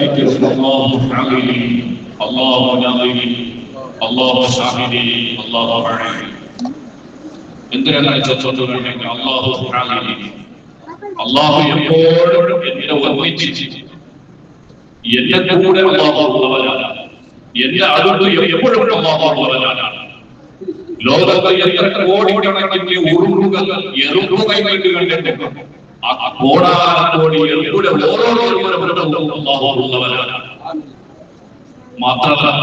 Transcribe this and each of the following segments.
الله علي الله نظير الله شاهدي الله علي എന്തിനാണ് ചോദിച്ചിട്ടുണ്ടെങ്കിൽ അല്ലാഹു അലി അല്ലാഹു എപ്പോഴും എന്നെ ഒന്നിച്ച് എന്നെ കൂടെ അല്ലാഹു ഉള്ളവനാണ് എന്റെ അടുത്ത് എപ്പോഴും അല്ലാഹു ഉള്ളവനാണ് ലോകത്തെ എത്ര കോടിക്കണക്കിന് ഉറുമ്പുകൾ എറുമ്പുകൾ കണ്ടിട്ടുണ്ട് ആ കോടാനോടി എറുമ്പുടെ ഓരോരുത്തരും അല്ലാഹു ഉള്ളവനാണ് മാത്രമല്ല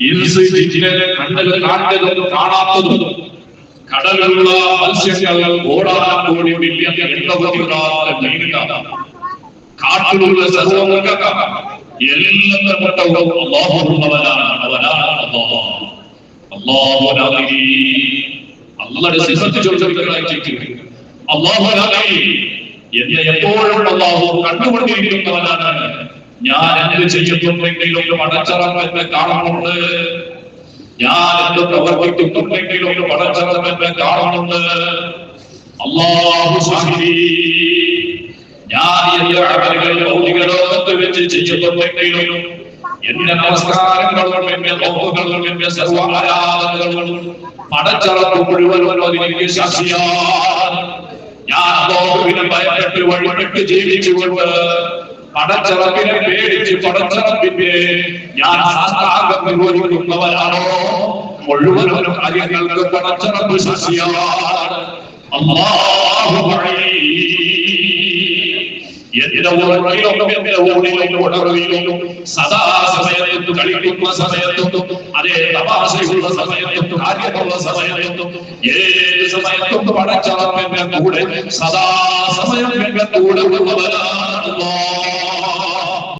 ഇൻസ് ജിന്നിനെ കണ്ടത് കാണ്ടതും കാണാത്തതും കടലുള്ള മത്സ്യങ്ങൾ കോടാനോടി മില്യൺ എണ്ണവുള്ള മീനുകൾ കാട്ടിലുള്ള സർവ്വമൃഗങ്ങൾ എല്ലാം അല്ലാഹു ഉള്ളവനാണ് അവനാണ് അല്ലാഹു അലി അല്ലാഹുവിന്റെ സിഫത്ത് ചോദിച്ചിട്ട് അല്ലാഹു അലി എന്നെ എപ്പോഴും അല്ലാഹു കണ്ടുകൊണ്ടിരിക്കുന്നവനാണ് ഞാൻ എന്ത് ചെയ്യുന്നുണ്ടെങ്കിലും പടച്ചറപ്പെന്നെ കാണുന്നുണ്ട് ഞാൻ എന്ത് പ്രവർത്തിക്കുന്നുണ്ടെങ്കിലും പടച്ചറപ്പെന്നെ കാണുന്നുണ്ട് അല്ലാഹു സാഹിബി ഞാൻ എന്റെ അമലുകൾ ഭൗതിക ലോകത്ത് വെച്ച് ചെയ്യുന്നുണ്ടെങ്കിലും എന്റെ നമസ്കാരങ്ങളും എന്റെ നോക്കുകളും എന്റെ സർവ്വ ആരാധനകളും പടച്ചറപ്പ് മുഴുവനും അതിനെ സാക്ഷിയാണ് ഞാൻ അല്ലാഹുവിനെ ഭയപ്പെട്ട് വഴിപ്പെട്ട് ജീവിച്ചുകൊണ്ട് പടച്ചറപ്പിനെ പേടിച്ച് പടച്ചറപ്പിന്റെ ഞാൻ സാഷ്ടാംഗം നിർവഹിക്കുന്നവരാണോ മുഴുവനും കാര്യങ്ങൾക്ക് പടച്ചറപ്പ് സാക്ഷിയാണ് അല്ലാഹു എന്റെ ഓർമ്മയിലും എന്റെ ഓടിലും ഉണർവിലും സദാ സമയത്തും കളിക്കുന്ന സമയത്തും അതേ തമാശയുള്ള സമയത്തും കാര്യമുള്ള സമയത്തും ഏത് സമയത്തും പടച്ചറപ്പ് എന്റെ കൂടെ സദാ സമയം എന്റെ കൂടെ ഉള്ളവരാണ്